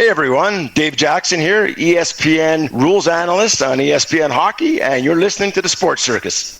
Hey everyone, Dave Jackson here, ESPN rules analyst on ESPN Hockey, and you're listening to the Sports Circus.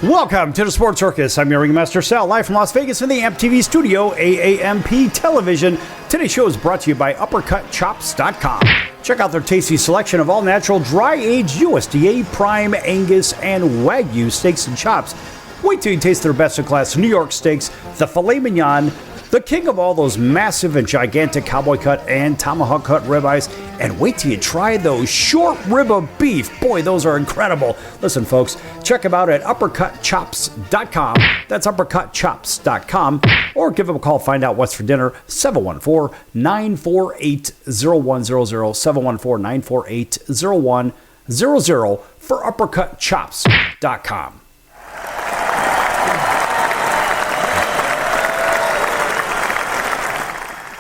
Welcome to the Sports Circus. I'm your ringmaster Sal, live from Las Vegas in the AMP-TV studio, AAMP Television. Today's show is brought to you by UppercutChops.com. Check out their tasty selection of all-natural, dry-aged USDA, prime, Angus, and Wagyu steaks and chops. Wait till you taste their best-in-class New York steaks, the filet mignon, the king of all those massive and gigantic cowboy cut and tomahawk cut ribeyes, and wait till you try those short rib of beef. Boy, those are incredible. Listen, folks, check them out at UppercutChops.com. That's UppercutChops.com. Or give them a call, find out what's for dinner, 714-948-0100, 714-948-0100 for UppercutChops.com.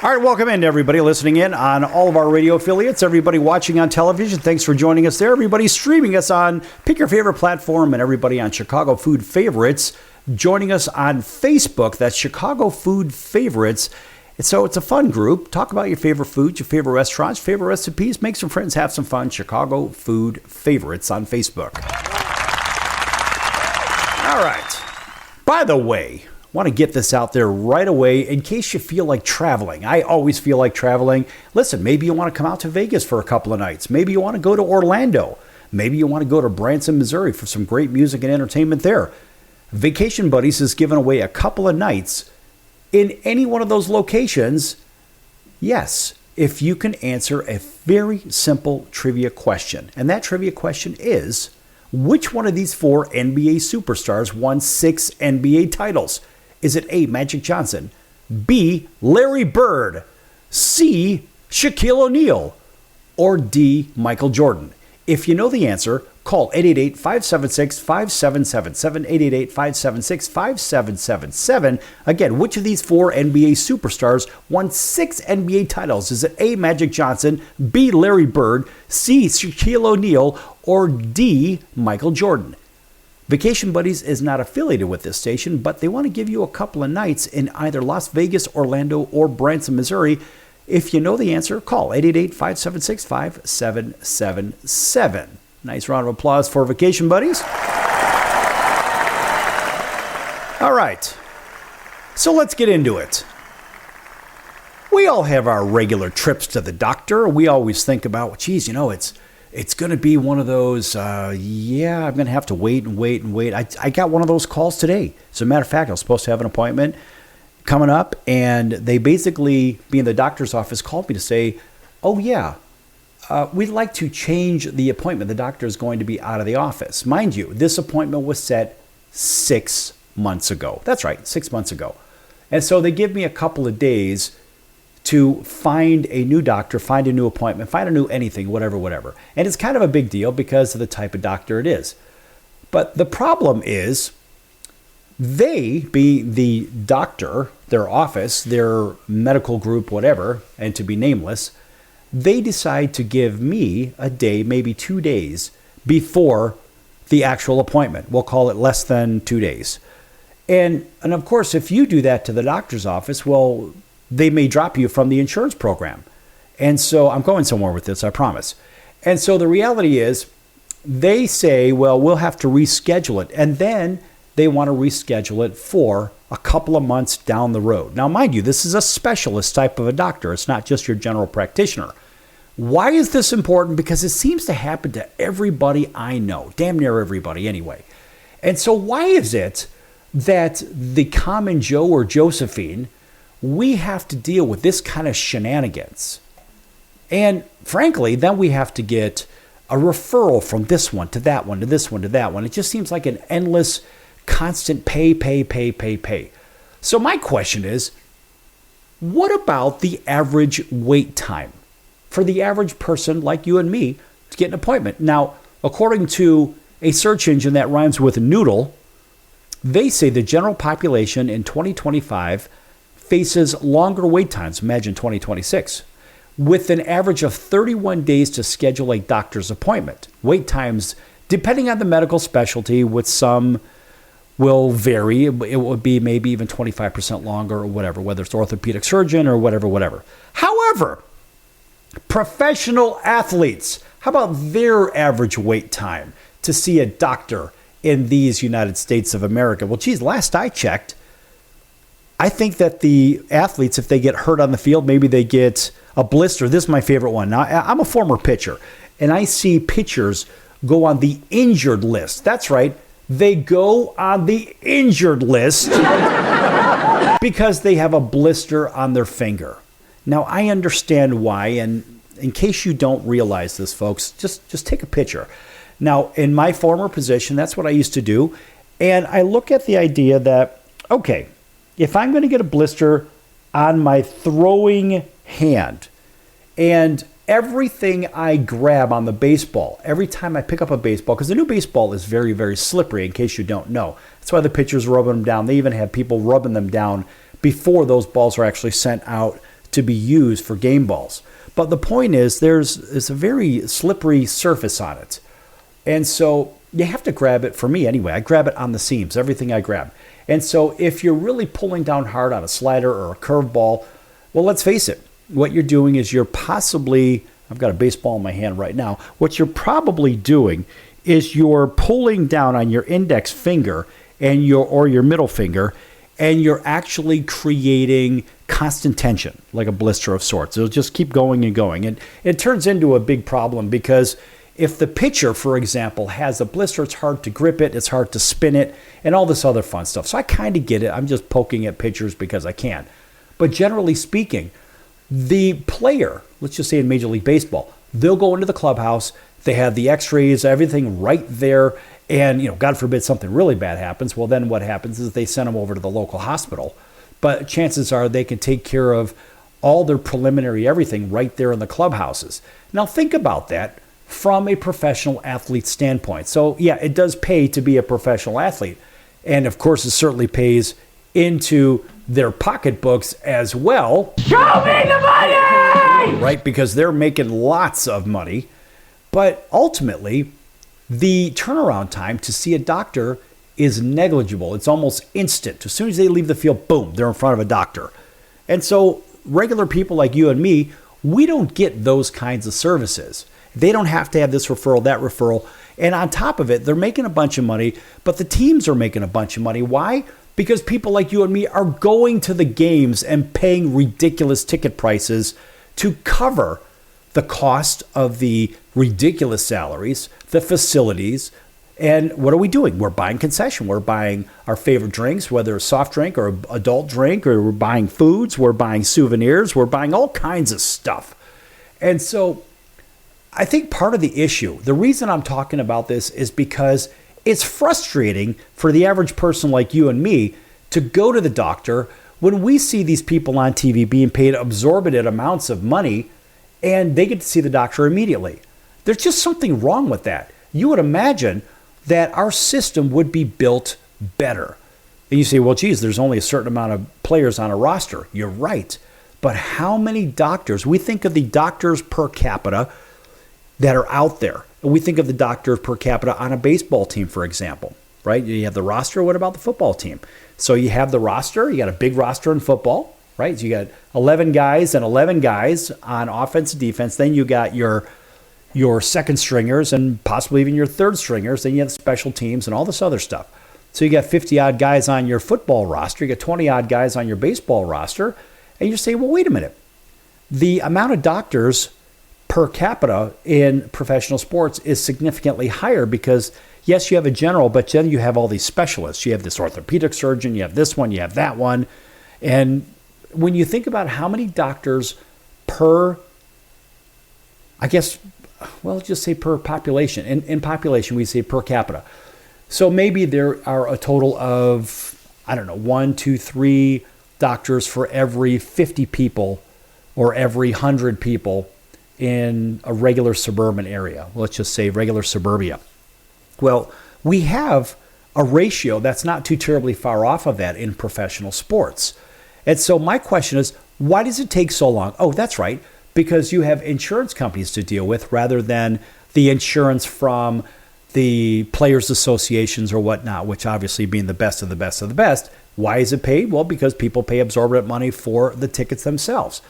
All right, welcome in to everybody listening in on all of our radio affiliates, everybody watching on television. Thanks for joining us there. Everybody streaming us on Pick Your Favorite Platform, and everybody on Chicago Food Favorites joining us on Facebook. That's Chicago Food Favorites. And so it's a fun group. Talk about your favorite foods, your favorite restaurants, favorite recipes. Make some friends, have some fun. Chicago Food Favorites on Facebook. All right. By the way, want to get this out there right away in case you feel like traveling. I always feel like traveling. Listen, maybe you want to come out to Vegas for a couple of nights. Maybe you want to go to Orlando. Maybe you want to go to Branson, Missouri for some great music and entertainment there. Vacation Buddies has given away a couple of nights in any one of those locations. Yes, if you can answer a very simple trivia question. And that trivia question is, which one of these four NBA superstars won 6 NBA titles? Is it A, Magic Johnson, B, Larry Bird, C, Shaquille O'Neal, or D, Michael Jordan? If you know the answer, call 888-576-5777, 888-576-5777. Again, which of these four NBA superstars won 6 NBA titles? Is it A, Magic Johnson, B, Larry Bird, C, Shaquille O'Neal, or D, Michael Jordan? Vacation Buddies is not affiliated with this station, but they want to give you a couple of nights in either Las Vegas, Orlando, or Branson, Missouri. If you know the answer, call 888-576-5777. Nice round of applause for Vacation Buddies. All right, so let's get into it. We all have our regular trips to the doctor. We always think about, geez, it's going to be one of those, I'm going to have to wait. I got one of those calls today. As a matter of fact, I was supposed to have an appointment coming up, and they basically, being the doctor's office, called me to say, we'd like to change the appointment. The doctor is going to be out of the office. Mind you, this appointment was set 6 months ago. That's right, 6 months ago. And so they give me a couple of days to find a new doctor, find a new appointment, find a new anything, whatever. And it's kind of a big deal because of the type of doctor it is. But the problem is, they, being the doctor, their office, their medical group, whatever, and to be nameless, they decide to give me a day, maybe 2 days, before the actual appointment. We'll call it less than 2 days. And of course, if you do that to the doctor's office, well, they may drop you from the insurance program. And so I'm going somewhere with this, I promise. And so the reality is, they say, well, we'll have to reschedule it. And then they want to reschedule it for a couple of months down the road. Now, mind you, this is a specialist type of a doctor. It's not just your general practitioner. Why is this important? Because it seems to happen to everybody I know, damn near everybody anyway. And so why is it that the common Joe or Josephine, we have to deal with this kind of shenanigans? And frankly, then we have to get a referral from this one to that one to this one to that one. It just seems like an endless, constant pay. So my question is, what about the average wait time for the average person like you and me to get an appointment? Now, according to a search engine that rhymes with noodle, they say the general population in 2025 faces longer wait times, imagine 2026, with an average of 31 days to schedule a doctor's appointment. Wait times, depending on the medical specialty, with some will vary. It would be maybe even 25% longer or whatever, whether it's orthopedic surgeon or whatever. However, professional athletes, how about their average wait time to see a doctor in these United States of America? Well, geez, last I checked, I think that the athletes, if they get hurt on the field, maybe they get a blister. This is my favorite one. Now, I'm a former pitcher, and I see pitchers go on the injured list. That's right. They go on the injured list because they have a blister on their finger. Now, I understand why, and in case you don't realize this, folks, just take a picture. Now, in my former position, that's what I used to do, and I look at the idea that, okay, if I'm going to get a blister on my throwing hand, and everything I grab on the baseball, every time I pick up a baseball, because the new baseball is very, very slippery, in case you don't know. That's why the pitchers rubbing them down. They even have people rubbing them down before those balls are actually sent out to be used for game balls. But the point is, there's a very slippery surface on it. And so you have to grab it, for me anyway. I grab it on the seams, everything I grab. And so if you're really pulling down hard on a slider or a curveball, well, let's face it. What you're doing is you're possibly, I've got a baseball in my hand right now. What you're probably doing is you're pulling down on your index finger and your middle finger, and you're actually creating constant tension, like a blister of sorts. It'll just keep going and going. And it turns into a big problem because if the pitcher, for example, has a blister, it's hard to grip it, it's hard to spin it, and all this other fun stuff. So I kind of get it. I'm just poking at pitchers because I can. But generally speaking, the player, let's just say in Major League Baseball, they'll go into the clubhouse, they have the x-rays, everything right there, and God forbid something really bad happens. Well, then what happens is they send them over to the local hospital. But chances are they can take care of all their preliminary everything right there in the clubhouses. Now think about that from a professional athlete standpoint. So yeah, it does pay to be a professional athlete. And of course, it certainly pays into their pocketbooks as well. Show me the money! Right, because they're making lots of money. But ultimately, the turnaround time to see a doctor is negligible. It's almost instant. As soon as they leave the field, boom, they're in front of a doctor. And so regular people like you and me, we don't get those kinds of services. They don't have to have this referral, that referral. And on top of it, they're making a bunch of money, but the teams are making a bunch of money. Why? Because people like you and me are going to the games and paying ridiculous ticket prices to cover the cost of the ridiculous salaries, the facilities. And what are we doing? We're buying concession. We're buying our favorite drinks, whether a soft drink or an adult drink, or we're buying foods, we're buying souvenirs, we're buying all kinds of stuff. And so I think part of the issue, the reason I'm talking about this is because it's frustrating for the average person like you and me to go to the doctor when we see these people on TV being paid exorbitant amounts of money and they get to see the doctor immediately. There's just something wrong with that. You would imagine that our system would be built better. And you say, well, geez, there's only a certain amount of players on a roster. You're right. But how many doctors? We think of the doctors per capita that are out there. And we think of the doctors per capita on a baseball team, for example, right? You have the roster. What about the football team? So you have the roster. You got a big roster in football, right? So you got 11 guys and 11 guys on offense and defense. Then you got your second stringers and possibly even your third stringers. Then you have special teams and all this other stuff. So you got 50-odd guys on your football roster. You got 20-odd guys on your baseball roster. And you say, well, wait a minute. The amount of doctors per capita in professional sports is significantly higher because, yes, you have a general, but then you have all these specialists. You have this orthopedic surgeon, you have this one, you have that one. And when you think about how many doctors per, I guess, well, just say per population. In population, we say per capita. So maybe there are a total of I don't know, 1, 2, 3 doctors for every 50 people or every 100 people in a regular suburban area. Let's just say regular suburbia. Well, we have a ratio that's not too terribly far off of that in professional sports. And so my question is, why does it take so long? Oh, that's right, because you have insurance companies to deal with rather than the insurance from the players' associations or whatnot, which obviously being the best of the best of the best. Why is it paid? Well, because people pay absorbent money for the tickets themselves.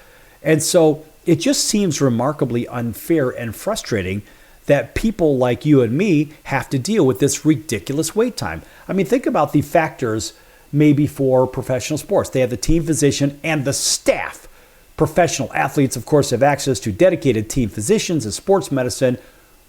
And so it just seems remarkably unfair and frustrating that people like you and me have to deal with this ridiculous wait time. I mean, think about the factors maybe for professional sports. They have the team physician and the staff. Professional athletes, of course, have access to dedicated team physicians in sports medicine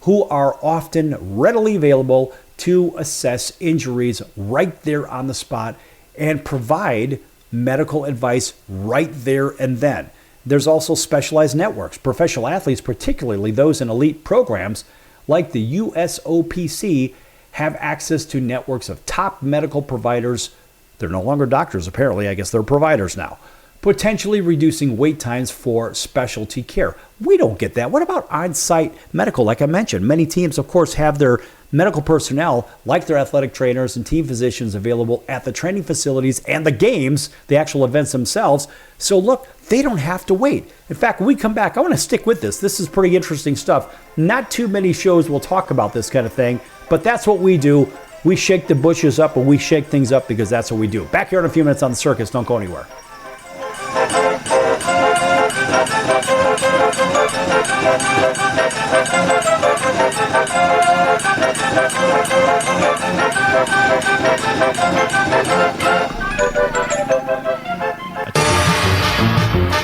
who are often readily available to assess injuries right there on the spot and provide medical advice right there and then. There's also specialized networks. Professional athletes, particularly those in elite programs like the USOPC, have access to networks of top medical providers. They're no longer doctors, apparently. I guess they're providers now, potentially reducing wait times for specialty care. We don't get that. What about on-site medical? Like I mentioned, many teams, of course, have their medical personnel, like their athletic trainers and team physicians, available at the training facilities and the games, the actual events themselves. So look, they don't have to wait. In fact, when we come back, I want to stick with this. This is pretty interesting stuff. Not too many shows will talk about this kind of thing, but that's what we do. We shake the bushes up and we shake things up because that's what we do. Back here in a few minutes on The Circus. Don't go anywhere.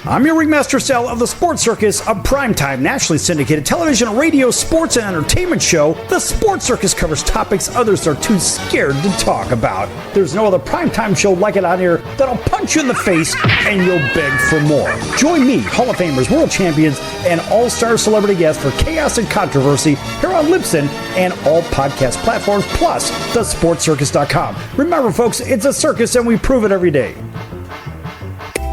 I'm your ringmaster Sal of the Sports Circus, a primetime, nationally syndicated television, radio, sports, and entertainment show. The Sports Circus covers topics others are too scared to talk about. There's no other primetime show like it on here that'll punch you in the face and you'll beg for more. Join me, Hall of Famers, world champions, and all-star celebrity guests for chaos and controversy here on Libsyn and all podcast platforms, plus thesportscircus.com. Remember, folks, it's a circus and we prove it every day.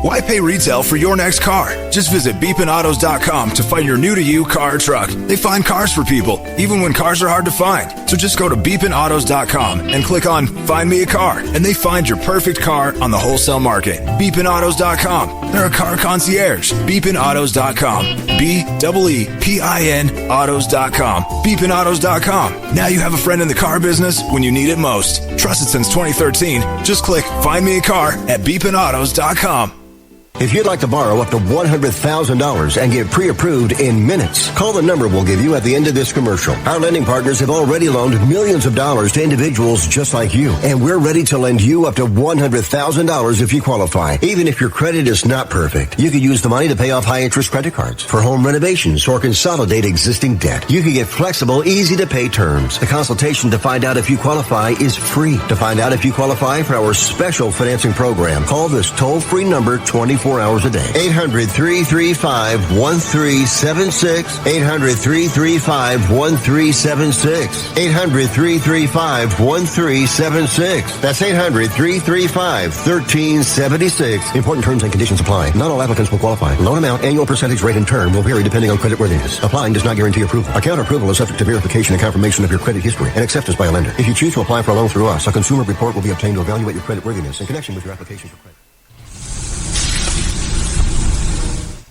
Why pay retail for your next car? Just visit beepinautos.com to find your new-to-you car or truck. They find cars for people, even when cars are hard to find. So just go to beepinautos.com and click on Find Me a Car, and they find your perfect car on the wholesale market. Beepinautos.com. They're a car concierge. Beepinautos.com. B-E-E-P-I-N autos.com. Beepinautos.com. Now you have a friend in the car business when you need it most. Trusted since 2013. Just click Find Me a Car at beepinautos.com. If you'd like to borrow up to $100,000 and get pre-approved in minutes, call the number we'll give you at the end of this commercial. Our lending partners have already loaned millions of dollars to individuals just like you, and we're ready to lend you up to $100,000 if you qualify. Even if your credit is not perfect, you could use the money to pay off high-interest credit cards, for home renovations, or consolidate existing debt. You can get flexible, easy-to-pay terms. The consultation to find out if you qualify is free. To find out if you qualify for our special financing program, call this toll-free number 24 hours a day. 800-335-1376. 800-335-1376. 800-335-1376. That's 800-335-1376. Important terms and conditions apply. Not all applicants will qualify. Loan amount, annual percentage rate, and term will vary depending on creditworthiness. Applying does not guarantee approval. Account approval is subject to verification and confirmation of your credit history and acceptance by a lender. If you choose to apply for a loan through us, a consumer report will be obtained to evaluate your creditworthiness in connection with your application for credit.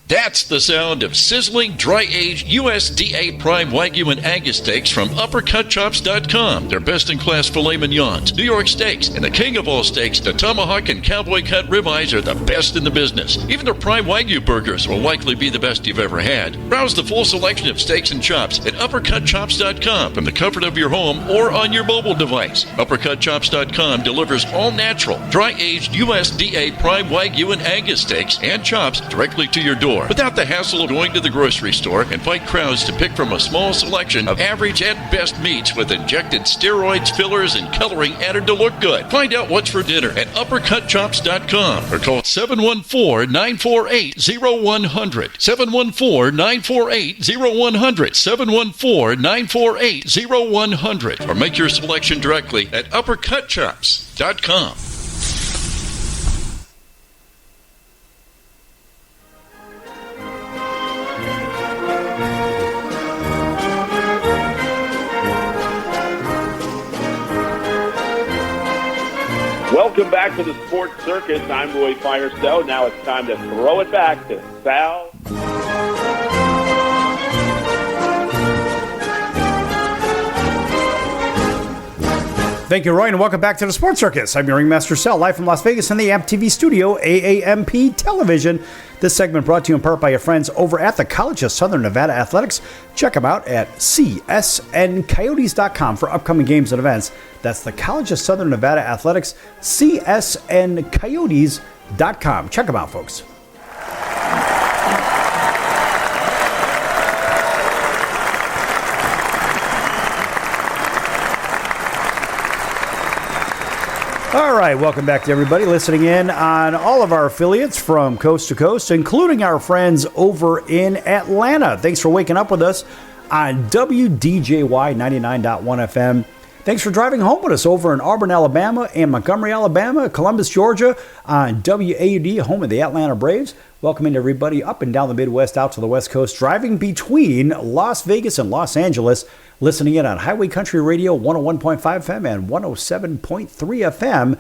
That's the sound of sizzling, dry-aged USDA prime Wagyu and Angus steaks from UpperCutChops.com. Their best-in-class filet mignons, New York steaks, and the king of all steaks, the tomahawk and cowboy cut ribeyes are the best in the business. Even their prime Wagyu burgers will likely be the best you've ever had. Browse the full selection of steaks and chops at UpperCutChops.com from the comfort of your home or on your mobile device. UpperCutChops.com delivers all-natural, dry-aged USDA prime Wagyu and Angus steaks and chops directly to your door, without the hassle of going to the grocery store and fight crowds to pick from a small selection of average and best meats with injected steroids, fillers, and coloring added to look good. Find out what's for dinner at UpperCutChops.com or call 714-948-0100. 714-948-0100. 714-948-0100. Or make your selection directly at UpperCutChops.com. Welcome back to the Sports Circus. I'm Roy Firestone. Now it's time to throw it back to Sal. Thank you, Roy, and welcome back to the Sports Circus. I'm your ringmaster, Sal, live from Las Vegas in the AMP TV studio, AAMP Television. This segment brought to you in part by your friends over at the College of Southern Nevada Athletics. Check them out at csncoyotes.com for upcoming games and events. That's the College of Southern Nevada Athletics, csncoyotes.com. Check them out, folks. All right, welcome back to everybody listening in on all of our affiliates from coast to coast, including our friends over in Atlanta. Thanks for waking up with us on WDJY 99.1 FM. Thanks for driving home with us over in Auburn, Alabama, and Montgomery, Alabama, Columbus, Georgia, on WAUD, home of the Atlanta Braves. Welcoming everybody up and down the Midwest, out to the West Coast, driving between Las Vegas and Los Angeles, listening in on Highway Country Radio 101.5 FM and 107.3 FM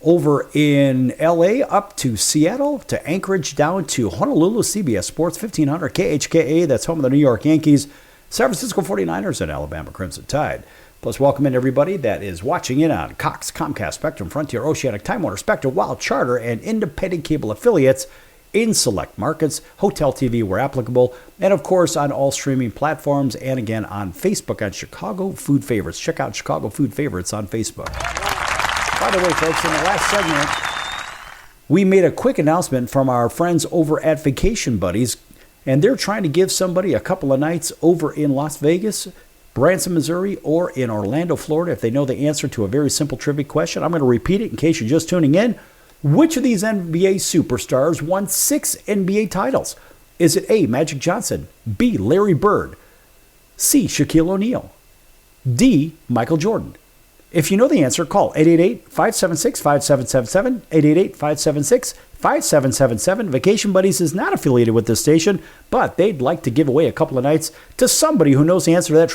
over in LA, up to Seattle, to Anchorage, down to Honolulu, CBS Sports 1500 KHKA, that's home of the New York Yankees, San Francisco 49ers, and Alabama Crimson Tide. Plus, welcoming everybody that is watching in on Cox, Comcast, Spectrum, Frontier, Oceanic, Time Warner, Spectrum, Wild, Charter, and independent cable affiliates in select markets, Hotel TV where applicable, and of course on all streaming platforms, and again on Facebook on Chicago Food Favorites. Check out Chicago Food Favorites on Facebook. By the way, folks, in the last segment, we made a quick announcement from our friends over at Vacation Buddies, and they're trying to give somebody a couple of nights over in Las Vegas, Branson, Missouri, or in Orlando, Florida, if they know the answer to a very simple trivia question. I'm going to repeat it in case you're just tuning in. Which of these NBA superstars won 6 NBA titles? Is it A, Magic Johnson, B, Larry Bird, C, Shaquille O'Neal, D, Michael Jordan? If you know the answer, call 888-576-5777, 888-576-5777. Vacation Buddies is not affiliated with this station, but they'd like to give away a couple of nights to somebody who knows the answer to that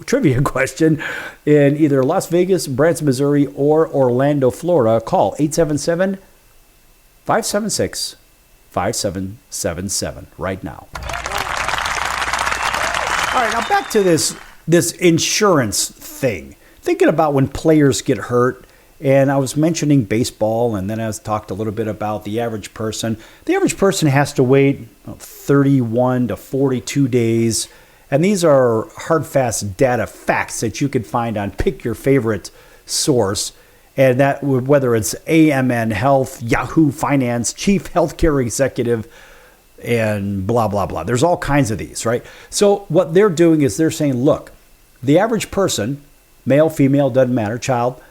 trivia question in either Las Vegas, Branson, Missouri, or Orlando, Florida. Call 877-576-5777 right now. All right, now back to this insurance thing. Thinking about when players get hurt, and I was mentioning baseball, and then I talked a little bit about the average person. The average person has to wait 31 to 42 days, and these are hard, fast data facts that you can find on pick your favorite source, and that whether it's AMN Health, Yahoo Finance, Chief Healthcare Executive, and blah, blah, blah. There's all kinds of these, right? So what they're doing is they're saying, look, the average person, male, female, doesn't matter, child,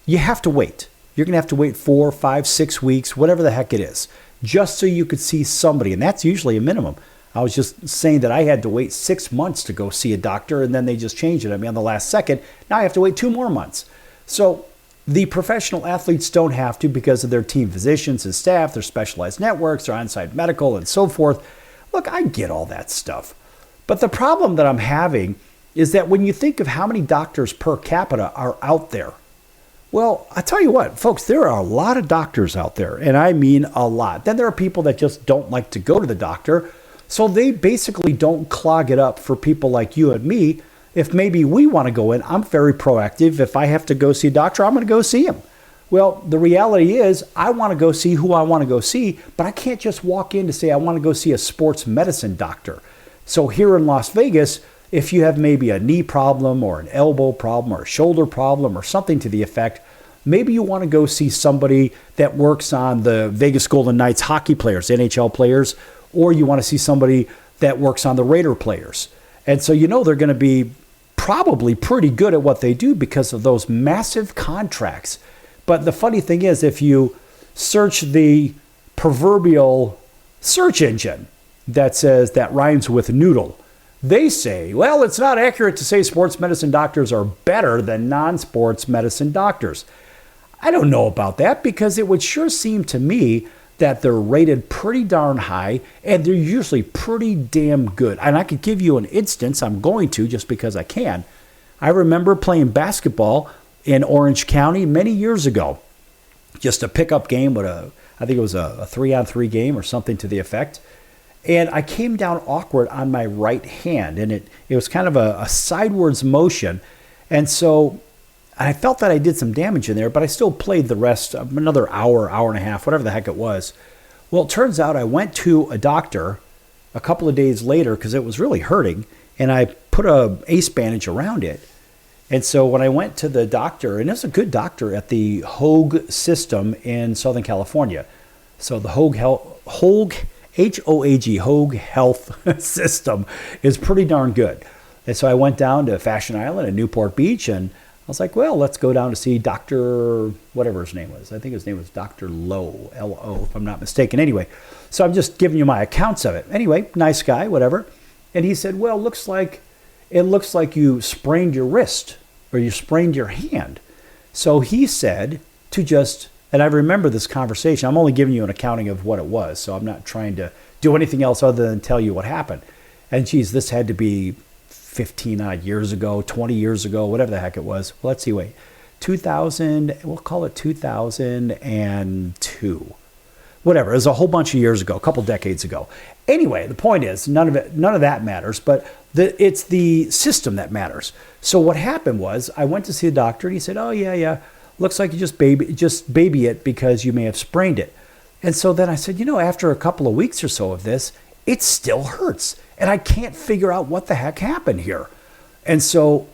you have to wait. You're going to have to wait 4, 5, 6 weeks, whatever the heck it is, just so you could see somebody. And that's usually a minimum. I was just saying that I had to wait 6 months to go see a doctor, and then they just changed it on me on the last second. Now I have to wait 2 more months. So the professional athletes don't have to because of their team physicians and staff, their specialized networks, their on-site medical, and so forth. Look, I get all that stuff. But the problem that I'm having is that when you think of how many doctors per capita are out there, well, I tell you what, folks, there are a lot of doctors out there, and I mean a lot. Then there are people that just don't like to go to the doctor, so they basically don't clog it up for people like you and me. If maybe we want to go in, I'm very proactive. If I have to go see a doctor, I'm going to go see him. Well, the reality is I want to go see who I want to go see, but I can't just walk in to say I want to go see a sports medicine doctor. So here in Las Vegas, if you have maybe a knee problem or an elbow problem or a shoulder problem or something to the effect, maybe you want to go see somebody that works on the Vegas Golden Knights hockey players, NHL players, or you want to see somebody that works on the Raider players. And so you know they're going to be probably pretty good at what they do because of those massive contracts. But the funny thing is, if you search the proverbial search engine that says that rhymes with noodle, they say, well, it's not accurate to say sports medicine doctors are better than non-sports medicine doctors. I don't know about that because it would sure seem to me that they're rated pretty darn high and they're usually pretty damn good. And I could give you an instance. I'm going to just because I can. I remember playing basketball in Orange County many years ago. just a pickup game with I think it was a 3-on-3 game or something to the effect. And I came down awkward on my right hand, and it was kind of a sidewards motion. And so I felt that I did some damage in there, but I still played the rest of another hour and a half, whatever the heck it was. Well, it turns out I went to a doctor a couple of days later because it was really hurting, and I put a ace bandage around it. And so when I went to the doctor, and it's a good doctor at the Hoag system in Southern California. So the Hoag H-O-A-G, Hoag Health System is pretty darn good. And so I went down to Fashion Island in Newport Beach, and I was like, well, let's go down to see Dr. whatever his name was. I think his name was Dr. Lowe, L-O, if I'm not mistaken. Anyway, so I'm just giving you my accounts of it. Anyway, nice guy, whatever. And he said, well, it looks like you sprained your wrist or you sprained your hand. So he said to just, and I remember this conversation. I'm only giving you an accounting of what it was, so I'm not trying to do anything else other than tell you what happened. And geez, this had to be 15 odd years ago, 20 years ago, whatever the heck it was. Well, let's see, wait. 2000, we'll call it 2002. Whatever, it was a whole bunch of years ago, a couple decades ago. Anyway, the point is, none of that matters, but it's the system that matters. So what happened was, I went to see the doctor, and he said, oh, yeah, looks like you just baby it because you may have sprained it. And so then I said, after a couple of weeks or so of this, it still hurts. And I can't figure out what the heck happened here. And so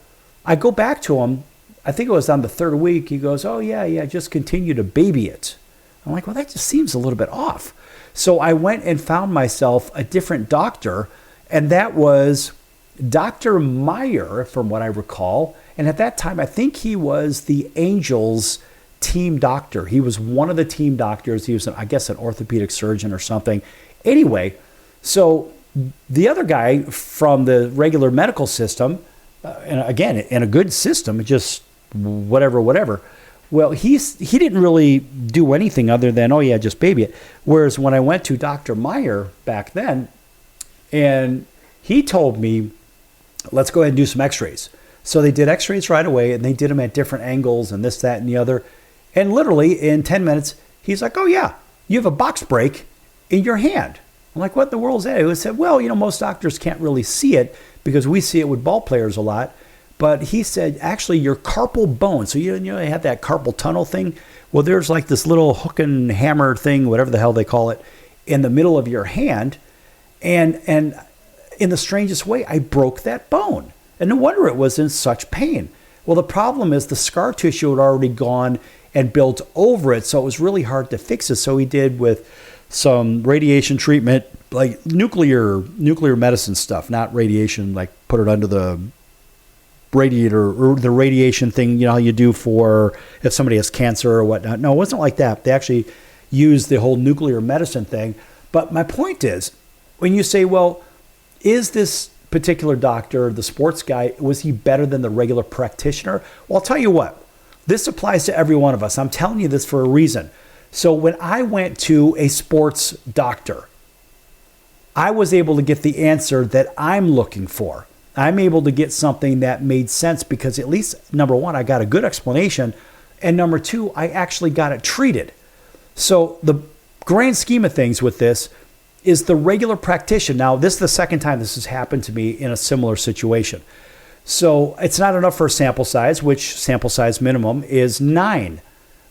I go back to him. I think it was on the third week. He goes, oh, yeah, just continue to baby it. I'm like, well, that just seems a little bit off. So I went and found myself a different doctor, and that was Dr. Meyer, from what I recall. And at that time, I think he was the Angels team doctor. He was one of the team doctors. He was, I guess, an orthopedic surgeon or something. Anyway, so the other guy from the regular medical system, and again, in a good system, just whatever. Well, he didn't really do anything other than, oh yeah, just baby it. Whereas when I went to Dr. Meyer back then, and he told me, let's go ahead and do some x-rays. So they did x-rays right away, and they did them at different angles and this, that, and the other. And literally in 10 minutes, he's like, oh yeah, you have a box break in your hand. I'm like, what in the world is that? He said, well, most doctors can't really see it because we see it with ball players a lot. But he said, actually, your carpal bone, so you have that carpal tunnel thing. Well, there's like this little hook and hammer thing, whatever the hell they call it, in the middle of your hand. And in the strangest way, I broke that bone. And no wonder it was in such pain. Well, the problem is the scar tissue had already gone and built over it, so it was really hard to fix it. So he did with some radiation treatment, like nuclear medicine stuff, not radiation, like put it under the radiator or the radiation thing, how you do for if somebody has cancer or whatnot. No, it wasn't like that. They actually used the whole nuclear medicine thing. But my point is, when you say, well, is this particular doctor, the sports guy, was he better than the regular practitioner? Well, I'll tell you what, this applies to every one of us. I'm telling you this for a reason. So when I went to a sports doctor, I was able to get the answer that I'm looking for. I'm able to get something that made sense because at least, number one, I got a good explanation. And number two, I actually got it treated. So the grand scheme of things with this is the regular practitioner. Now, this is the second time this has happened to me in a similar situation. So it's not enough for a sample size, which sample size minimum is 9.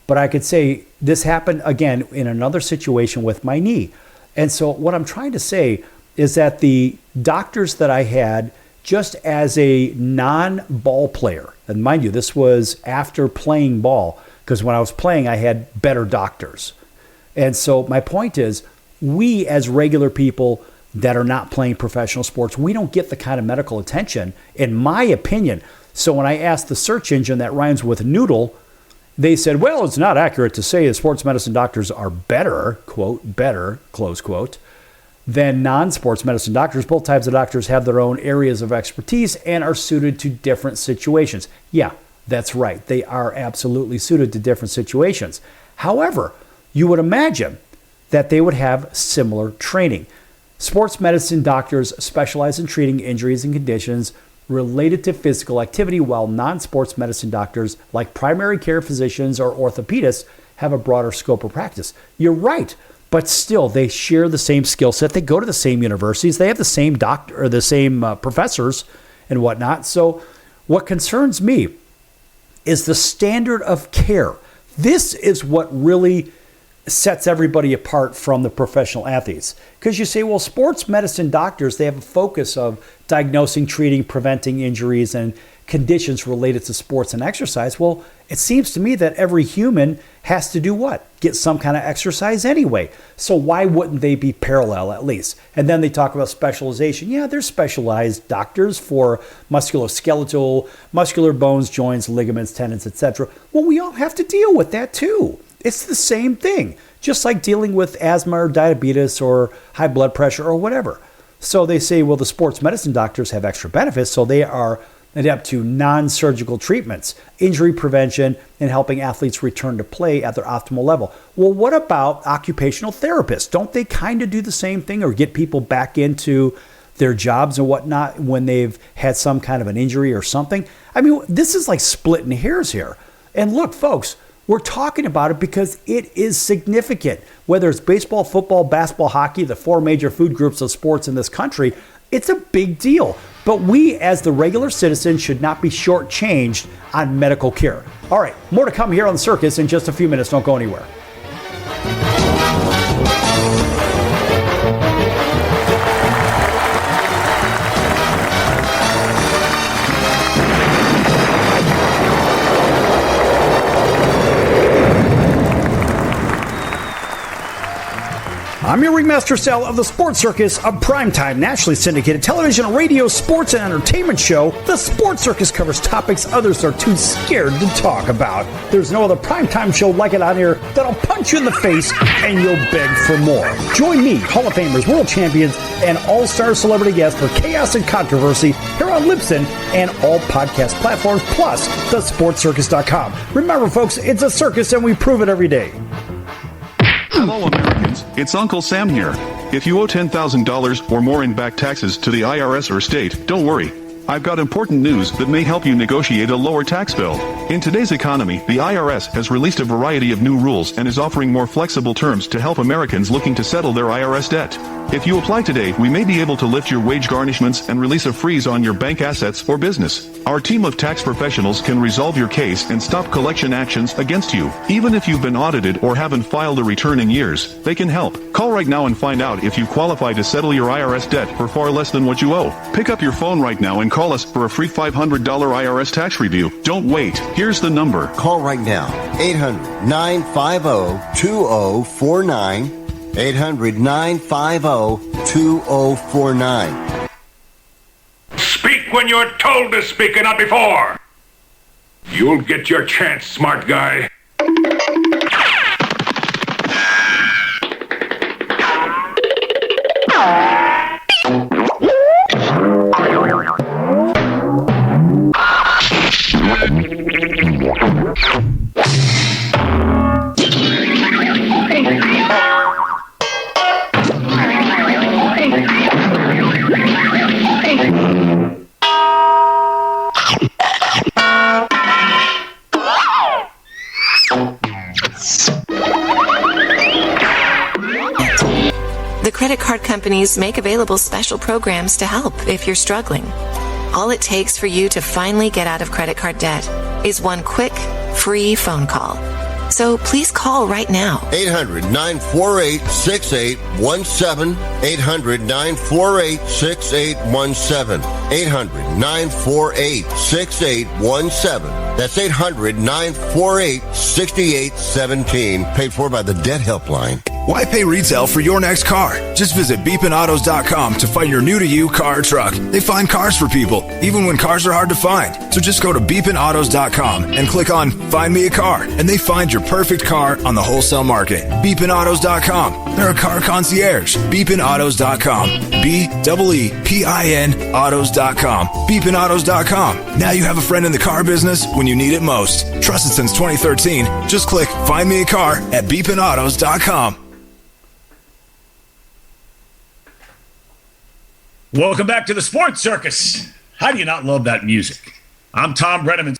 But I could say this happened again in another situation with my knee. And so what I'm trying to say is that the doctors that I had, just as a non-ball player, and mind you, this was after playing ball, because when I was playing, I had better doctors. And so my point is, we as regular people that are not playing professional sports, we don't get the kind of medical attention, in my opinion. So when I asked the search engine that rhymes with noodle, they said, well, it's not accurate to say that sports medicine doctors are better, quote, better, close quote, than non-sports medicine doctors. Both types of doctors have their own areas of expertise and are suited to different situations. Yeah, that's right. They are absolutely suited to different situations. However, you would imagine that they would have similar training. Sports medicine doctors specialize in treating injuries and conditions related to physical activity, while non-sports medicine doctors, like primary care physicians or orthopedists, have a broader scope of practice. You're right. But still, they share the same skill set. They go to the same universities. They have the same doctor or the same professors and whatnot. So what concerns me is the standard of care. This is what really sets everybody apart from the professional athletes. Because you say, well, sports medicine doctors, they have a focus of diagnosing, treating, preventing injuries and conditions related to sports and exercise. Well, it seems to me that every human has to do what? Get some kind of exercise anyway. So why wouldn't they be parallel at least? And then they talk about specialization. Yeah, there's specialized doctors for musculoskeletal, muscular bones, joints, ligaments, tendons, etc. Well, we all have to deal with that too. It's the same thing, just like dealing with asthma or diabetes or high blood pressure or whatever. So they say, well, the sports medicine doctors have extra benefits, so they are adept to non-surgical treatments, injury prevention, and helping athletes return to play at their optimal level. Well, what about occupational therapists? Don't they kind of do the same thing or get people back into their jobs and whatnot when they've had some kind of an injury or something? I mean, this is like splitting hairs here. And look, folks, we're talking about it because it is significant. Whether it's baseball, football, basketball, hockey, the four major food groups of sports in this country, it's a big deal. But we, as the regular citizen, should not be shortchanged on medical care. All right, more to come here on The Circus in just a few minutes. Don't go anywhere. I'm your ringmaster Sal of the Sports Circus, a primetime, nationally syndicated television, radio, sports, and entertainment show. The Sports Circus covers topics others are too scared to talk about. There's no other primetime show like it on here that'll punch you in the face and you'll beg for more. Join me, Hall of Famers, world champions, and all-star celebrity guests for chaos and controversy here on Libsyn and all podcast platforms, plus thesportscircus.com. Remember, folks, it's a circus and we prove it every day. Hello, Americans. It's Uncle Sam here. If you owe $10,000 or more in back taxes to the IRS or state, don't worry. I've got important news that may help you negotiate a lower tax bill. In today's economy, the IRS has released a variety of new rules and is offering more flexible terms to help Americans looking to settle their IRS debt. If you apply today, we may be able to lift your wage garnishments and release a freeze on your bank assets or business. Our team of tax professionals can resolve your case and stop collection actions against you. Even if you've been audited or haven't filed a return in years, they can help. Call right now and find out if you qualify to settle your IRS debt for far less than what you owe. Pick up your phone right now and call us for a free $500 IRS tax review. Don't wait. Here's the number. Call right now. 800-950-2049. 800-950-2049. Speak when you're told to speak and not before. You'll get your chance, smart guy. The credit card companies make available special programs to help if you're struggling. All it takes for you to finally get out of credit card debt is one quick, free phone call. So please call right now. 800-948-6817. 800-948-6817. 800-948-6817. That's 800-948-6817. Paid for by the Debt Helpline. Why pay retail for your next car? Just visit beepinautos.com to find your new-to-you car or truck. They find cars for people, even when cars are hard to find. So just go to beepinautos.com and click on Find Me a Car, and they find your perfect car on the wholesale market. beepinautos.com. They're a car concierge. beepinautos.com. BEEPIN autos.com. beepinautos.com. Now you have a friend in the car business when you need it most. Trusted since 2013. Just click Find Me a Car at beepinautos.com. Welcome back to the Sports Circus. How do you not love that music? I'm Tom Brenneman.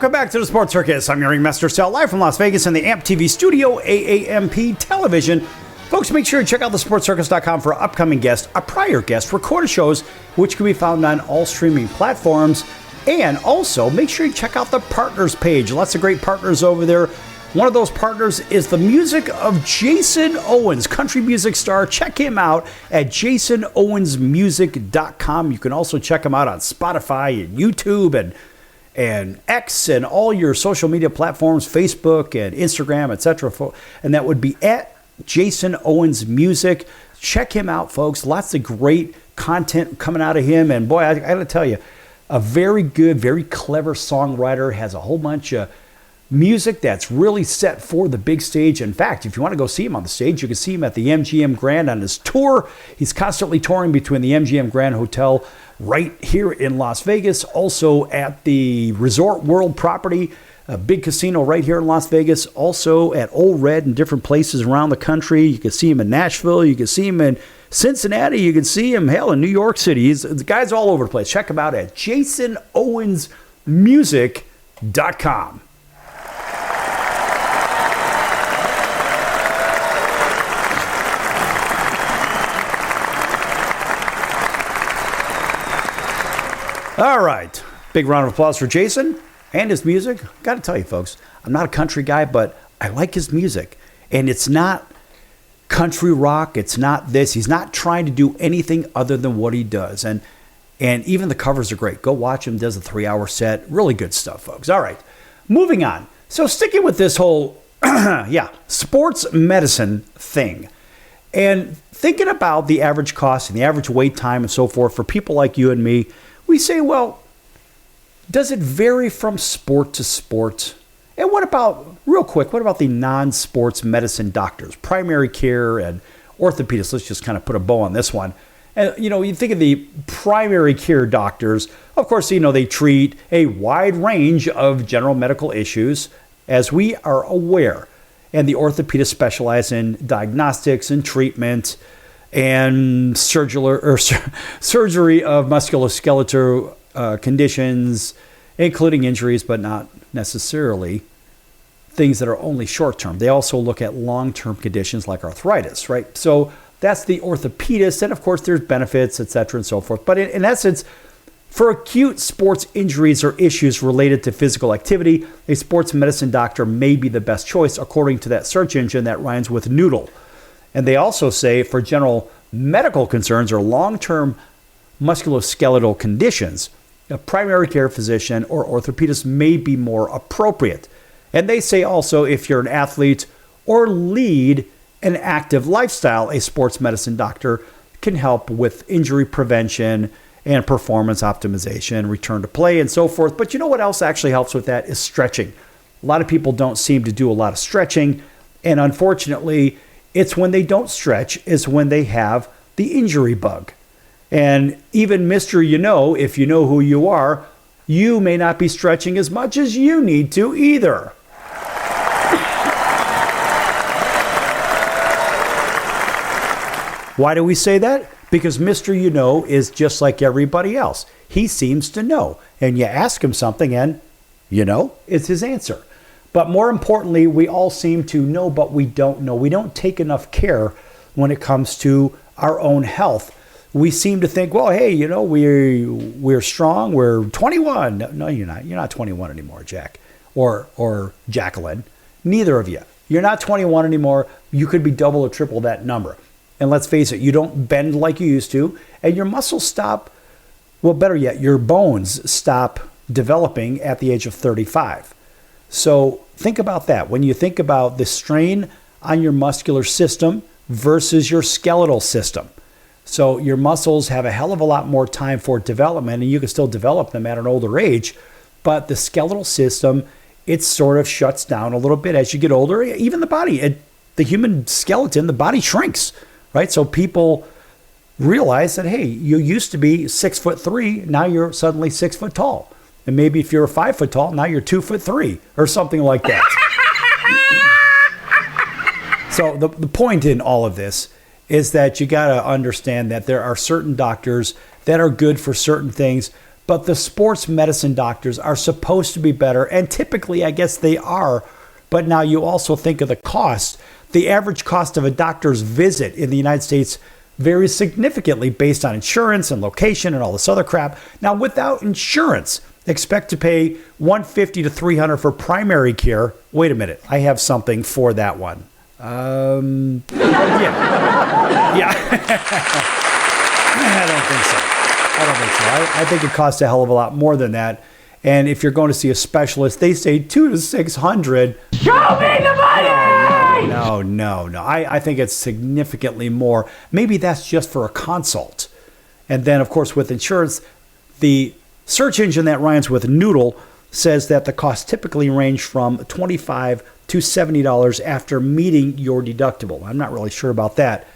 Welcome back to the Sports Circus. I'm your ringmaster Sal, live from Las Vegas in the AMP TV studio, AAMP television. Folks, make sure you check out thesportscircus.com for upcoming guests, a prior guest, recorded shows, which can be found on all streaming platforms. And also, make sure you check out the partners page. Lots of great partners over there. One of those partners is the music of Jason Owens, country music star. Check him out at jasonowensmusic.com. You can also check him out on Spotify and YouTube and X and all your social media platforms, Facebook and Instagram, etc. And that would be at Jason Owens Music. Check him out, folks. Lots of great content coming out of him. And boy, I got to tell you, a very good, very clever songwriter, has a whole bunch of music that's really set for the big stage. In fact, if you want to go see him on the stage, you can see him at the MGM Grand on his tour. He's constantly touring between the MGM Grand Hotel right here in Las Vegas, also at the Resort World property, a big casino right here in Las Vegas, also at Old Red and different places around the country. You can see him in Nashville. You can see him in Cincinnati. You can see him, hell, in New York City. The guy's all over the place. Check him out at jasonowensmusic.com. All right. Big round of applause for Jason and his music. Got to tell you, folks, I'm not a country guy, but I like his music. And it's not country rock. It's not this. He's not trying to do anything other than what he does. And even the covers are great. Go watch him. Does a 3-hour set. Really good stuff, folks. All right. Moving on. So sticking with this whole, sports medicine thing. And thinking about the average cost and the average wait time and so forth for people like you and me, we say, well, does it vary from sport to sport? And what about the non-sports medicine doctors, primary care and orthopedists? Let's just kind of put a bow on this one. And, you think of the primary care doctors, of course, they treat a wide range of general medical issues, as we are aware. And the orthopedists specialize in diagnostics and treatment and surgery of musculoskeletal conditions, including injuries, but not necessarily things that are only short-term. They also look at long-term conditions like arthritis, right? So that's the orthopedist, and of course there's benefits, etc., and so forth. But in essence, for acute sports injuries or issues related to physical activity, a sports medicine doctor may be the best choice, according to that search engine that rhymes with noodle. And they also say for general medical concerns or long-term musculoskeletal conditions, a primary care physician or orthopedist may be more appropriate. And they say also if you're an athlete or lead an active lifestyle, a sports medicine doctor can help with injury prevention and performance optimization, return to play, and so forth. But you know what else actually helps with that is stretching. A lot of people don't seem to do a lot of stretching, and unfortunately, it's when they don't stretch is when they have the injury bug. And even Mr. If you know who you are, you may not be stretching as much as you need to either. Why do we say that? Because Mr. Is just like everybody else. He seems to know. And you ask him something and, it's his answer. But more importantly, we all seem to know, but we don't know. We don't take enough care when it comes to our own health. We seem to think, well, hey, we're strong. We're 21. No, you're not. You're not 21 anymore, Jack or Jacqueline. Neither of you. You're not 21 anymore. You could be double or triple that number. And let's face it, you don't bend like you used to, and your muscles stop, well, better yet, your bones stop developing at the age of 35. So think about that. When you think about the strain on your muscular system versus your skeletal system. So your muscles have a hell of a lot more time for development, and you can still develop them at an older age, but the skeletal system, it sort of shuts down a little bit as you get older. Even the body, the human skeleton, the body shrinks. Right? So people realize that, hey, you used to be 6'3", now you're suddenly 6 foot tall. And maybe if you're 5 foot tall, now you're 2'3", or something like that. So the point in all of this is that you got to understand that there are certain doctors that are good for certain things, But the sports medicine doctors are supposed to be better, and typically, I guess they are. But now you also think of the cost. The average cost of a doctor's visit in the United States varies significantly based on insurance and location and all this other crap. Now, without insurance, expect to pay $150 to $300 for primary care. Wait a minute, I have something for that one. Yeah. I don't think so. I think it costs a hell of a lot more than that. And if you're going to see a specialist, they say $200 to $600. Show me the money! No. I think it's significantly more. Maybe that's just for a consult. And then, of course, with insurance, the search engine that rhymes with Noodle says that the costs typically range from $25 to $70 after meeting your deductible. I'm not really sure about that.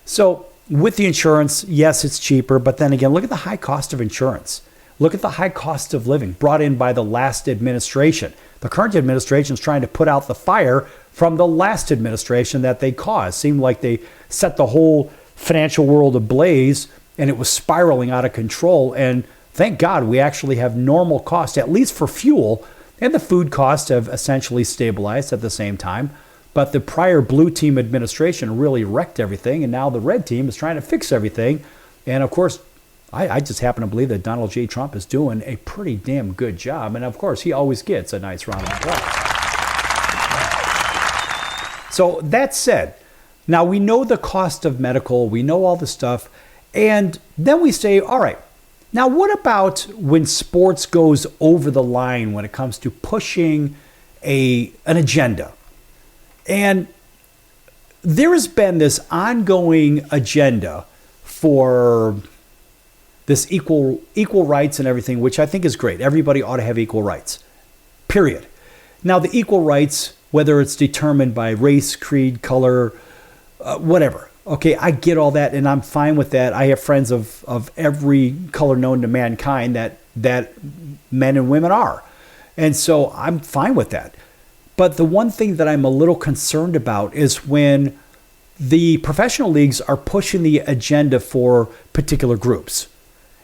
So with the insurance, yes, it's cheaper. But then again, look at the high cost of insurance. Look at the high cost of living brought in by the last administration. The current administration is trying to put out the fire from the last administration that they caused. Seemed like they set the whole financial world ablaze and it was spiraling out of control. And thank God we actually have normal costs, at least for fuel, and the food costs have essentially stabilized at the same time. But the prior blue team administration really wrecked everything, and now the red team is trying to fix everything. And of course, I just happen to believe that Donald J. Trump is doing a pretty damn good job. And of course, he always gets a nice round of applause. So that said, now we know the cost of medical, we know all the stuff, and then we say, all right, now what about when sports goes over the line when it comes to pushing an agenda? And there has been this ongoing agenda for this equal rights and everything, which I think is great. Everybody ought to have equal rights, period. Now, the equal rights, whether it's determined by race, creed, color, whatever. Okay, I get all that, and I'm fine with that. I have friends of every color known to mankind that men and women are. And so I'm fine with that. But the one thing that I'm a little concerned about is when the professional leagues are pushing the agenda for particular groups.